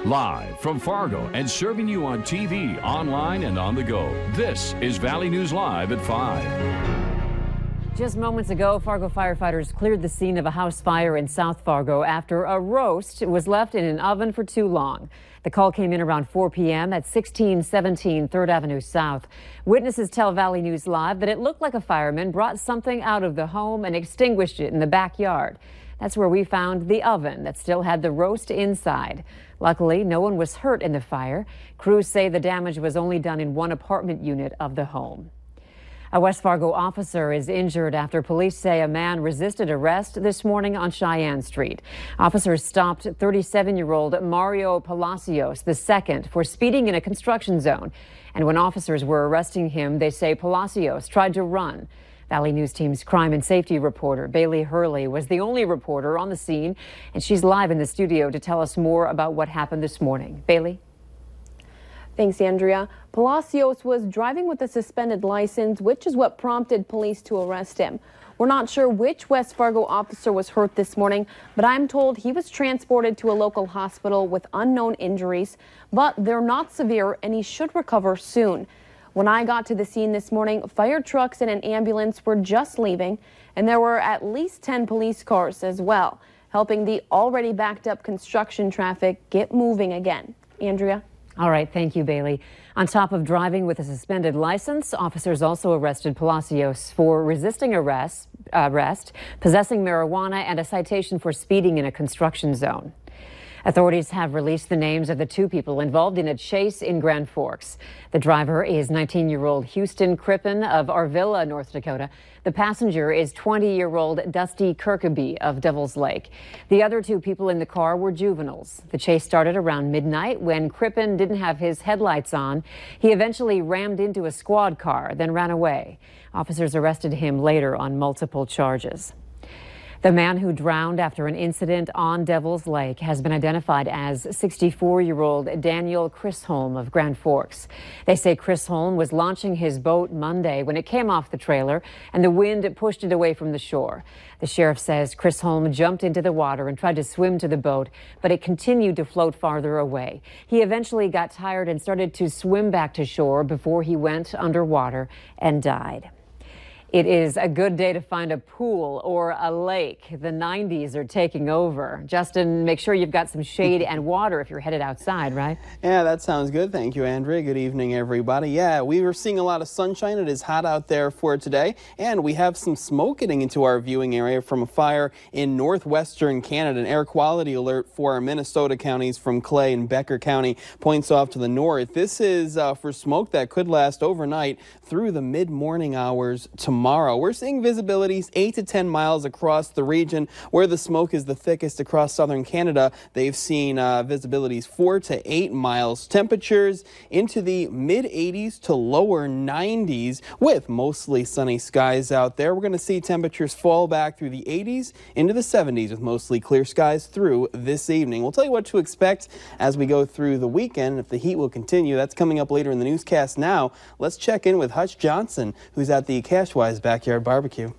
Live from Fargo and serving you on TV, online, and on the go. This is Valley News Live at 5. Just moments ago, Fargo firefighters cleared the scene of a house fire in South Fargo after a roast was left in an oven for too long. The call came in around 4 p.m. at 1617 3rd Avenue South. Witnesses tell Valley News Live that it looked like a fireman brought something out of the home and extinguished it in the backyard. That's where we found the oven that still had the roast inside. Luckily, no one was hurt in the fire. Crews say the damage was only done in one apartment unit of the home. A West Fargo officer is injured after police say a man resisted arrest this morning on Cheyenne Street. Officers stopped 37-year-old Mario Palacios II for speeding in a construction zone. And when officers were arresting him, they say Palacios tried to run. Valley News Team's crime and safety reporter Bailey Hurley was the only reporter on the scene, and she's live in the studio to tell us more about what happened this morning. Bailey? Thanks, Andrea. Palacios was driving with a suspended license, which is what prompted police to arrest him. We're not sure which West Fargo officer was hurt this morning, but I'm told he was transported to a local hospital with unknown injuries, but they're not severe and he should recover soon. When I got to the scene this morning, fire trucks and an ambulance were just leaving, and there were at least 10 police cars as well, helping the already backed up construction traffic get moving again. Andrea? All right, thank you, Bailey. On top of driving with a suspended license, officers also arrested Palacios for resisting arrest, possessing marijuana, and a citation for speeding in a construction zone. Authorities have released the names of the two people involved in a chase in Grand Forks. The driver is 19-year-old Houston Crippen of Arvilla, North Dakota. The passenger is 20-year-old Dusty Kirkaby of Devil's Lake. The other two people in the car were juveniles. The chase started around midnight when Crippen didn't have his headlights on. He eventually rammed into a squad car, then ran away. Officers arrested him later on multiple charges. The man who drowned after an incident on Devil's Lake has been identified as 64-year-old Daniel Chisholm of Grand Forks. They say Chisholm was launching his boat Monday when it came off the trailer and the wind pushed it away from the shore. The sheriff says Chisholm jumped into the water and tried to swim to the boat, but it continued to float farther away. He eventually got tired and started to swim back to shore before he went underwater and died. It is a good day to find a pool or a lake. The 90s are taking over. Justin, make sure you've got some shade and water if you're headed outside, right? Yeah, that sounds good. Thank you, Andrea. Good evening, everybody. Yeah, we were seeing a lot of sunshine. It is hot out there for today, and we have some smoke getting into our viewing area from a fire in northwestern Canada. An air quality alert for our Minnesota counties from Clay and Becker County points off to the north. This is for smoke that could last overnight through the mid-morning hours tomorrow. We're seeing visibilities 8 to 10 miles across the region. Where the smoke is the thickest across southern Canada, they've seen visibilities 4 to 8 miles. Temperatures into the mid-80s to lower 90s with mostly sunny skies out there. We're going to see temperatures fall back through the 80s into the 70s with mostly clear skies through this evening. We'll tell you what to expect as we go through the weekend if the heat will continue. That's coming up later in the newscast. Now, let's check in with Hutch Johnson, who's at the Cashwise Backyard Barbecue.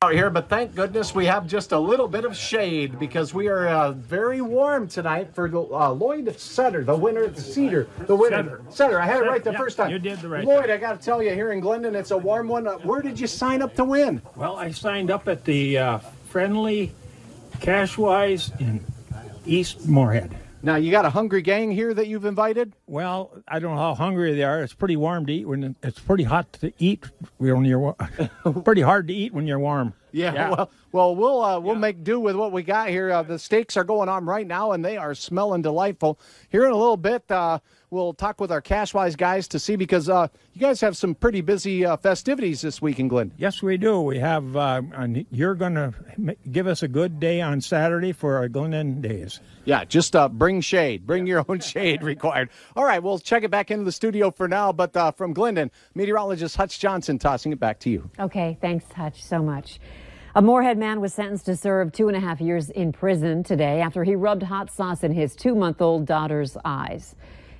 Out here, but thank goodness we have just a little bit of shade because we are very warm tonight for Lloyd Sutter, the winner of the Cedar. The winner. Sutter, I had it right the first time. You did the right Lloyd, time. I got to tell you, here in Glendon, it's a warm one. Where did you sign up to win? Well, I signed up at the Friendly Cashwise in East Moorhead. Now, you got a hungry gang here that you've invited? Well, I don't know how hungry they are. It's pretty warm to eat when it's pretty hot to eat when you're pretty hard to eat when you're warm. Yeah. Well, we'll make do with what we got here. The steaks are going on right now, and they are smelling delightful. Here in a little bit, we'll talk with our Cashwise guys to see because you guys have some pretty busy festivities this week in Glendon. Yes, we do. We have, and you're going to give us a good day on Saturday for our Glendon Days. Yeah, just bring shade. Bring your own shade required. All right, we'll check it back into the studio for now. But from Glendon, meteorologist Hutch Johnson tossing it back to you. Okay, thanks, Hutch, so much. A Moorhead man was sentenced to serve 2.5 years in prison today after he rubbed hot sauce in his 2-month-old daughter's eyes.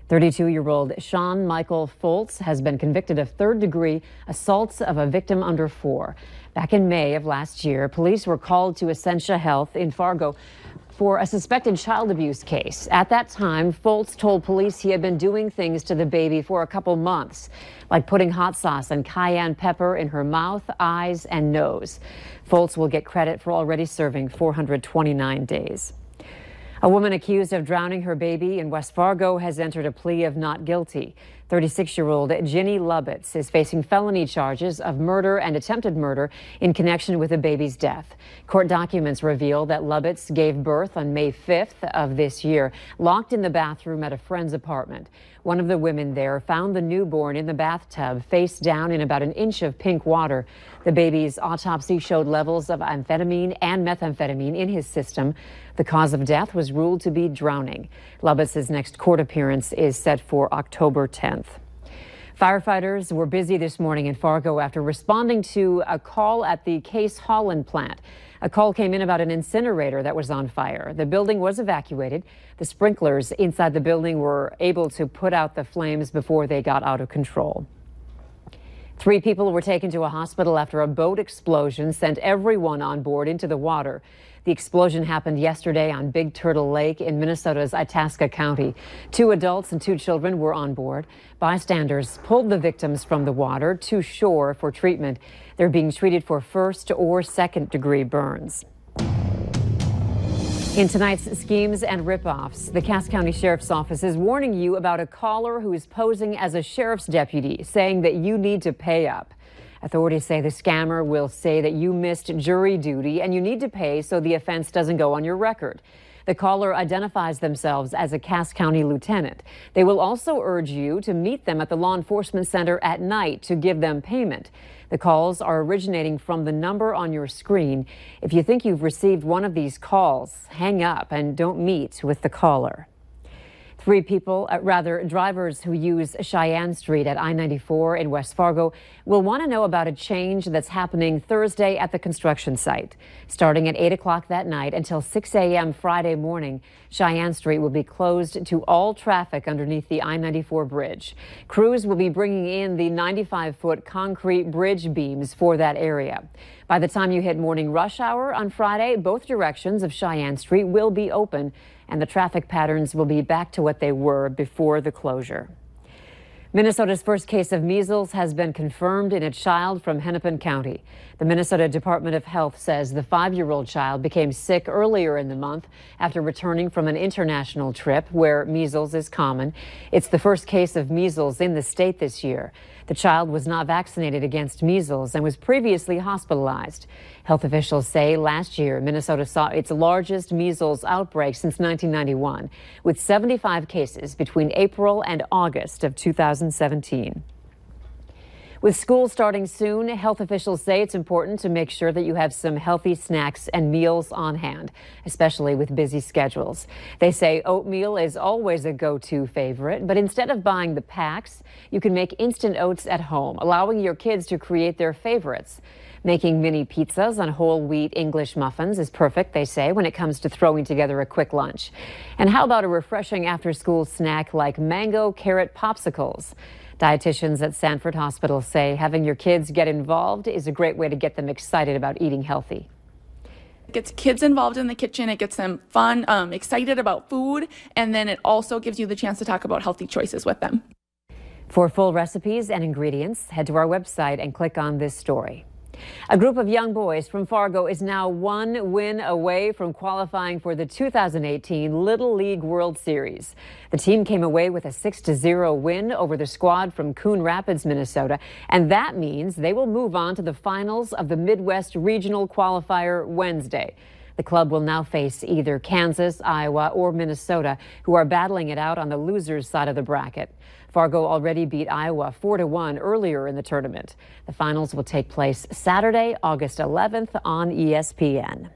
32-year-old Sean Michael Foltz has been convicted of third-degree assaults of a victim under 4. Back in May of last year, police were called to Essentia Health in Fargo for a suspected child abuse case. At that time, Foltz told police he had been doing things to the baby for a couple months, like putting hot sauce and cayenne pepper in her mouth, eyes, and nose. Foltz will get credit for already serving 429 days. A woman accused of drowning her baby in West Fargo has entered a plea of not guilty. 36-year-old Ginny Lubitz is facing felony charges of murder and attempted murder in connection with the baby's death. Court documents reveal that Lubitz gave birth on May 5th of this year, locked in the bathroom at a friend's apartment. One of the women there found the newborn in the bathtub, face down in about an inch of pink water. The baby's autopsy showed levels of amphetamine and methamphetamine in his system. The cause of death was ruled to be drowning. Lubitz's next court appearance is set for October 10th. Firefighters were busy this morning in Fargo after responding to a call at the Case Holland plant. A call came in about an incinerator that was on fire. The building was evacuated. The sprinklers inside the building were able to put out the flames before they got out of control. 3 people were taken to a hospital after a boat explosion sent everyone on board into the water. The explosion happened yesterday on Big Turtle Lake in Minnesota's Itasca County. 2 adults and 2 children were on board. Bystanders pulled the victims from the water to shore for treatment. They're being treated for first or second-degree burns. In tonight's schemes and ripoffs, the Cass County Sheriff's Office is warning you about a caller who is posing as a sheriff's deputy, saying that you need to pay up. Authorities say the scammer will say that you missed jury duty and you need to pay so the offense doesn't go on your record. The caller identifies themselves as a Cass County lieutenant. They will also urge you to meet them at the law enforcement center at night to give them payment. The calls are originating from the number on your screen. If you think you've received one of these calls, hang up and don't meet with the caller. 3 drivers who use Cheyenne Street at I-94 in West Fargo will want to know about a change that's happening Thursday at the construction site. Starting at 8 o'clock that night until 6 a.m. Friday morning, Cheyenne Street will be closed to all traffic underneath the I-94 bridge. Crews will be bringing in the 95-foot concrete bridge beams for that area. By the time you hit morning rush hour on Friday, both directions of Cheyenne Street will be open, and the traffic patterns will be back to what they were before the closure. Minnesota's first case of measles has been confirmed in a child from Hennepin County. The Minnesota Department of Health says the 5-year-old child became sick earlier in the month after returning from an international trip where measles is common. It's the first case of measles in the state this year. The child was not vaccinated against measles and was previously hospitalized. Health officials say last year Minnesota saw its largest measles outbreak since 1991, with 75 cases between April and August of 2017. With school starting soon, health officials say it's important to make sure that you have some healthy snacks and meals on hand, especially with busy schedules. They say oatmeal is always a go-to favorite, but instead of buying the packs, you can make instant oats at home, allowing your kids to create their favorites. Making mini pizzas on whole wheat English muffins is perfect, they say, when it comes to throwing together a quick lunch. And how about a refreshing after-school snack like mango carrot popsicles? Dietitians at Sanford Hospital say having your kids get involved is a great way to get them excited about eating healthy. It gets kids involved in the kitchen, it gets them fun, excited about food, and then it also gives you the chance to talk about healthy choices with them. For full recipes and ingredients, head to our website and click on this story. A group of young boys from Fargo is now 1 win away from qualifying for the 2018 Little League World Series. The team came away with a 6-0 win over the squad from Coon Rapids, Minnesota, and that means they will move on to the finals of the Midwest Regional Qualifier Wednesday. The club will now face either Kansas, Iowa, or Minnesota, who are battling it out on the losers' side of the bracket. Fargo already beat Iowa 4-1 earlier in the tournament. The finals will take place Saturday, August 11th on ESPN.